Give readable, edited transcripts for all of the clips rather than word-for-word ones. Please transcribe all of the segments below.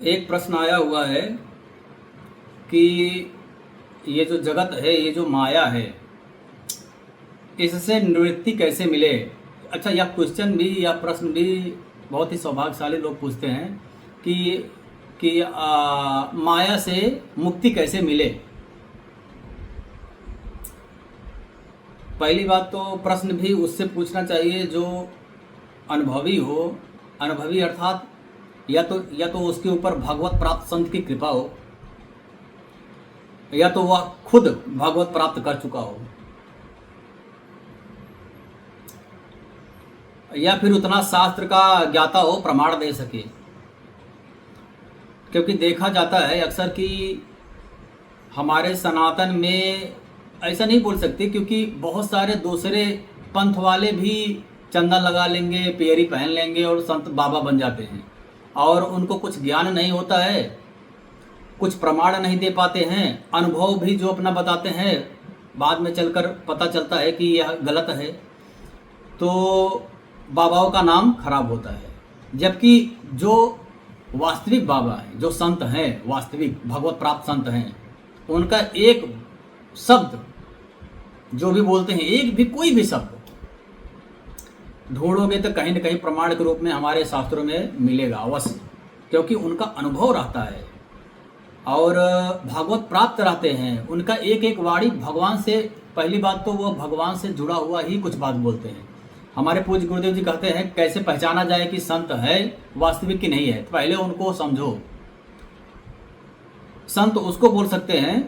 एक प्रश्न आया हुआ है कि ये जो जगत है, ये जो माया है, इससे निवृत्ति कैसे मिले। अच्छा, यह क्वेश्चन भी, यह प्रश्न भी बहुत ही सौभाग्यशाली लोग पूछते हैं कि माया से मुक्ति कैसे मिले। पहली बात तो प्रश्न भी उससे पूछना चाहिए जो अनुभवी हो। अनुभवी अर्थात या तो उसके ऊपर भगवत प्राप्त संत की कृपा हो, या तो वह खुद भगवत प्राप्त कर चुका हो, या फिर उतना शास्त्र का ज्ञाता हो, प्रमाण दे सके। क्योंकि देखा जाता है अक्सर कि हमारे सनातन में, ऐसा नहीं बोल सकते क्योंकि बहुत सारे दूसरे पंथ वाले भी चंदन लगा लेंगे, पेरी पहन लेंगे और संत बाबा बन जाते हैं, और उनको कुछ ज्ञान नहीं होता है, कुछ प्रमाण नहीं दे पाते हैं, अनुभव भी जो अपना बताते हैं बाद में चलकर पता चलता है कि यह गलत है, तो बाबाओं का नाम खराब होता है। जबकि जो वास्तविक बाबा हैं, जो संत हैं, वास्तविक भगवत प्राप्त संत हैं, उनका एक शब्द जो भी बोलते हैं, एक भी कोई भी शब्द ढूंढोगे तो कहीं न कहीं प्रमाण के रूप में हमारे शास्त्रों में मिलेगा अवश्य, क्योंकि उनका अनुभव रहता है और भागवत प्राप्त रहते हैं। उनका एक एक वाणी भगवान से, पहली बात तो वो भगवान से जुड़ा हुआ ही कुछ बात बोलते हैं। हमारे पूज्य गुरुदेव जी कहते हैं कैसे पहचाना जाए कि संत है वास्तविक की नहीं है, तो पहले उनको समझो। संत उसको बोल सकते हैं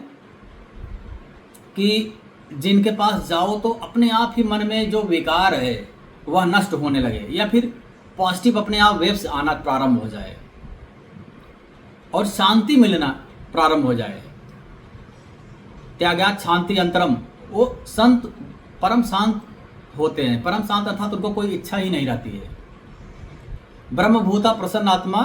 कि जिनके पास जाओ तो अपने आप ही मन में जो विकार है वह नष्ट होने लगे, या फिर पॉजिटिव अपने आप वेव्स आना प्रारंभ हो जाए और शांति मिलना प्रारंभ हो जाए। त्यागात शांति अंतरम, वो संत परम शांत होते हैं। परम शांत अर्थात उनको कोई इच्छा ही नहीं रहती है। ब्रह्मभूता प्रसन्न आत्मा,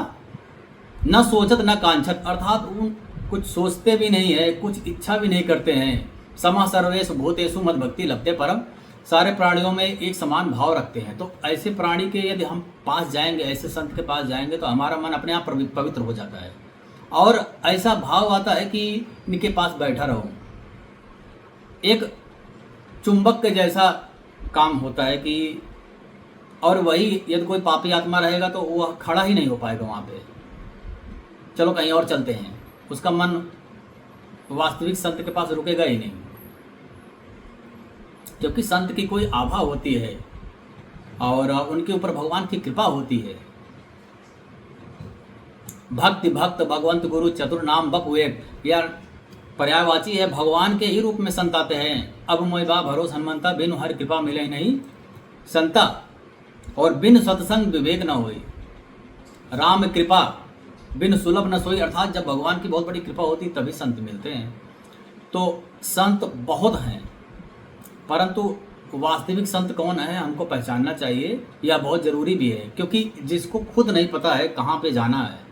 न सोचत न कांक्षत, अर्थात उन कुछ सोचते भी नहीं है, कुछ इच्छा भी नहीं करते हैं। समा सर्वेषु भूतेषु मद भक्ति लभते परम, सारे प्राणियों में एक समान भाव रखते हैं। तो ऐसे प्राणी के यदि हम पास जाएंगे, ऐसे संत के पास जाएंगे, तो हमारा मन अपने आप पवित्र हो जाता है और ऐसा भाव आता है कि इनके पास बैठा रहूं। एक चुंबक के जैसा काम होता है कि, और वही यदि कोई पापी आत्मा रहेगा तो वह खड़ा ही नहीं हो पाएगा वहाँ पे, चलो कहीं और चलते हैं, उसका मन वास्तविक संत के पास रुकेगा ही नहीं, क्योंकि संत की कोई आभा होती है और उनके ऊपर भगवान की कृपा होती है। भक्ति भक्त भगवंत गुरु चतुर नाम बक वेग, या पर्यायवाची है, भगवान के ही रूप में संत आते हैं। अब मोय बा भरोस हनुमंता, बिनु हर कृपा मिले नहीं संता, और बिन सत्संग विवेक न होई, राम कृपा बिन सुलभ न सोई, अर्थात जब भगवान की बहुत बड़ी कृपा होती तभी संत मिलते हैं। तो संत बहुत हैं, परंतु वास्तविक संत कौन है हमको पहचानना चाहिए, यह बहुत जरूरी भी है। क्योंकि जिसको खुद नहीं पता है कहाँ पे जाना है,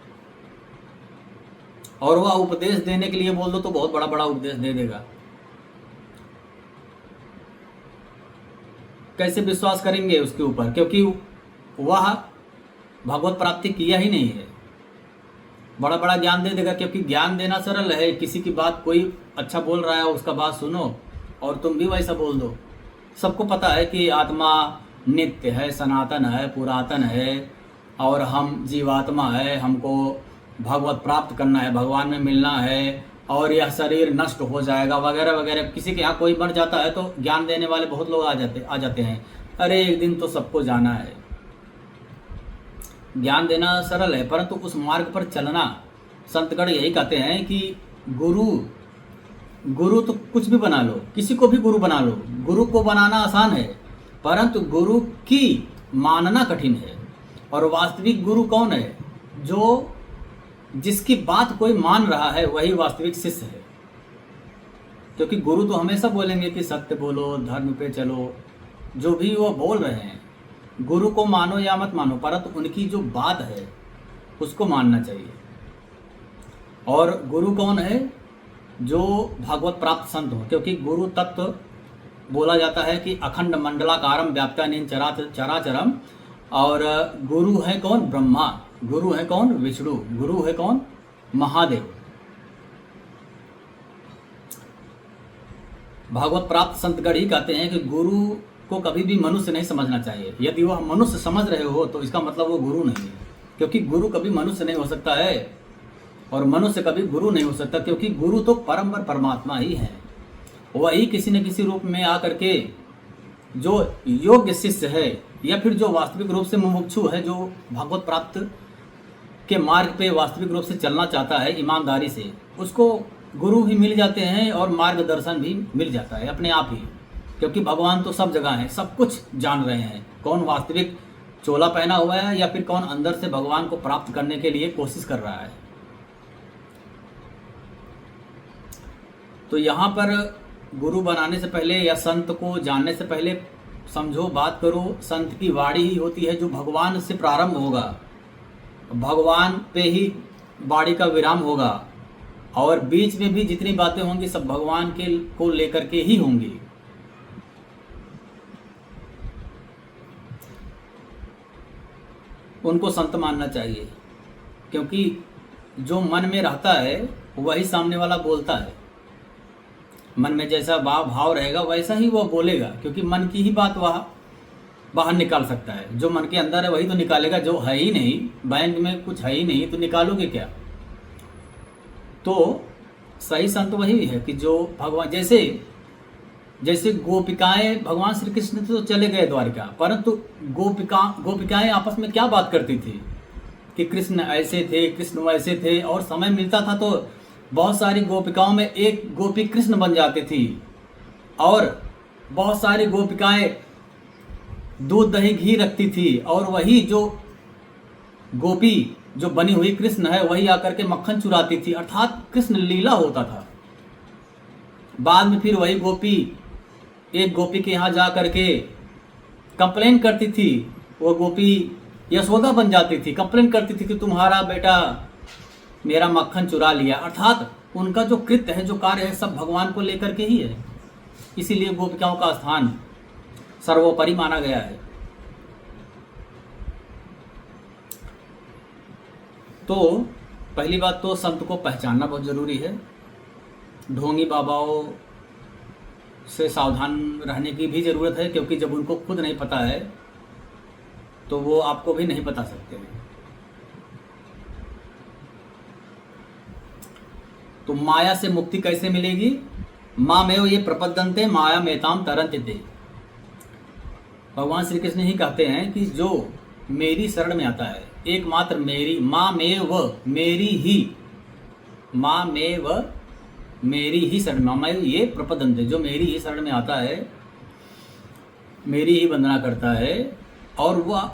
और वह उपदेश देने के लिए बोल दो तो बहुत बड़ा बड़ा उपदेश दे देगा, कैसे विश्वास करेंगे उसके ऊपर, क्योंकि वह भगवत प्राप्ति किया ही नहीं है। बड़ा बड़ा ज्ञान दे देगा, क्योंकि ज्ञान देना सरल है। किसी की बात, कोई अच्छा बोल रहा है उसका बात सुनो और तुम भी वैसा बोल दो। सबको पता है कि आत्मा नित्य है, सनातन है, पुरातन है, और हम जीवात्मा है, हमको भगवत प्राप्त करना है, भगवान में मिलना है, और यह शरीर नष्ट हो जाएगा वगैरह वगैरह। किसी के यहाँ कोई मर जाता है तो ज्ञान देने वाले बहुत लोग आ जाते हैं, अरे एक दिन तो सबको जाना है। ज्ञान देना सरल है, परंतु उस मार्ग पर चलना, संतगण यही कहते हैं कि गुरु तो कुछ भी बना लो, किसी को भी गुरु बना लो। गुरु को बनाना आसान है, परंतु गुरु की मानना कठिन है। और वास्तविक गुरु कौन है? जो जिसकी बात कोई मान रहा है वही वास्तविक शिष्य है। क्योंकि गुरु तो हमेशा बोलेंगे कि सत्य बोलो, धर्म पे चलो, जो भी वो बोल रहे हैं। गुरु को मानो या मत मानो, परंतु उनकी जो बात है उसको मानना चाहिए। और गुरु कौन है? जो भागवत प्राप्त संत हो। क्योंकि गुरु तत्व बोला जाता है कि अखंड मंडलाकारम व्याप्तानीन चराचरम, और गुरु है कौन? ब्रह्मा। गुरु है कौन? विष्णु। गुरु है कौन? महादेव। भागवत प्राप्त संतगण ही कहते हैं कि गुरु को कभी भी मनुष्य नहीं समझना चाहिए। यदि वह मनुष्य समझ रहे हो तो इसका मतलब वो गुरु नहीं है, क्योंकि गुरु कभी मनुष्य नहीं हो सकता है और मनुष्य कभी गुरु नहीं हो सकता, क्योंकि गुरु तो परम परमात्मा ही है। वही किसी न किसी रूप में आकर के जो योग्य शिष्य है या फिर जो वास्तविक रूप से मुमुक्षु है, जो भागवत प्राप्त के मार्ग पे वास्तविक रूप से चलना चाहता है ईमानदारी से, उसको गुरु ही मिल जाते हैं और मार्गदर्शन भी मिल जाता है अपने आप ही, क्योंकि भगवान तो सब जगह हैं, सब कुछ जान रहे हैं। कौन वास्तविक चोला पहना हुआ है या फिर कौन अंदर से भगवान को प्राप्त करने के लिए कोशिश कर रहा है। तो यहाँ पर गुरु बनाने से पहले या संत को जानने से पहले समझो, बात करो, संत की वाणी ही होती है जो भगवान से प्रारंभ होगा, भगवान पे ही वाणी का विराम होगा और बीच में भी जितनी बातें होंगी सब भगवान के को लेकर के ही होंगी। उनको संत मानना चाहिए, क्योंकि जो मन में रहता है वही सामने वाला बोलता है। मन में जैसा भाव रहेगा वैसा ही वो बोलेगा, क्योंकि मन की ही बात वह बाहर निकाल सकता है। जो मन के अंदर है वही तो निकालेगा, जो है ही नहीं, बैंक में कुछ है ही नहीं तो निकालोगे क्या। तो सही संत वही है कि जो भगवान, जैसे गोपिकाएं, भगवान श्री कृष्ण तो चले गए द्वारिका, परंतु गोपिकाएं आपस में क्या बात करती थी कि कृष्ण ऐसे थे, कृष्ण वैसे थे, और समय मिलता था तो बहुत सारी गोपिकाओं में एक गोपी कृष्ण बन जाती थी और बहुत सारी गोपिकाएं दूध दही घी रखती थी, और वही जो गोपी जो बनी हुई कृष्ण है वही आकर के मक्खन चुराती थी, अर्थात कृष्ण लीला होता था। बाद में फिर वही गोपी एक गोपी के यहाँ जा करके कंप्लेन करती थी, वो गोपी यशोदा बन जाती थी, कंप्लेन करती थी कि तुम्हारा बेटा मेरा मक्खन चुरा लिया। अर्थात उनका जो कृत्य है, जो कार्य है, सब भगवान को लेकर के ही है। इसीलिए गोपिकाओं का स्थान सर्वोपरि माना गया है। तो पहली बात तो संत को पहचानना बहुत जरूरी है। ढोंगी बाबाओं से सावधान रहने की भी जरूरत है, क्योंकि जब उनको खुद नहीं पता है तो वो आपको भी नहीं बता सकते हैं। तो माया से मुक्ति कैसे मिलेगी? मामेव ये प्रपद्यन्ते माया मेताम तरन्ते। भगवान श्री कृष्ण ही कहते हैं कि जो मेरी शरण में आता है, एकमात्र मेरी, मामेव मेरी ही, मामेव मेरी ही शरण, मामेव ये प्रपद्यन्ते, जो मेरी ही शरण में आता है, मेरी ही वंदना करता है और वह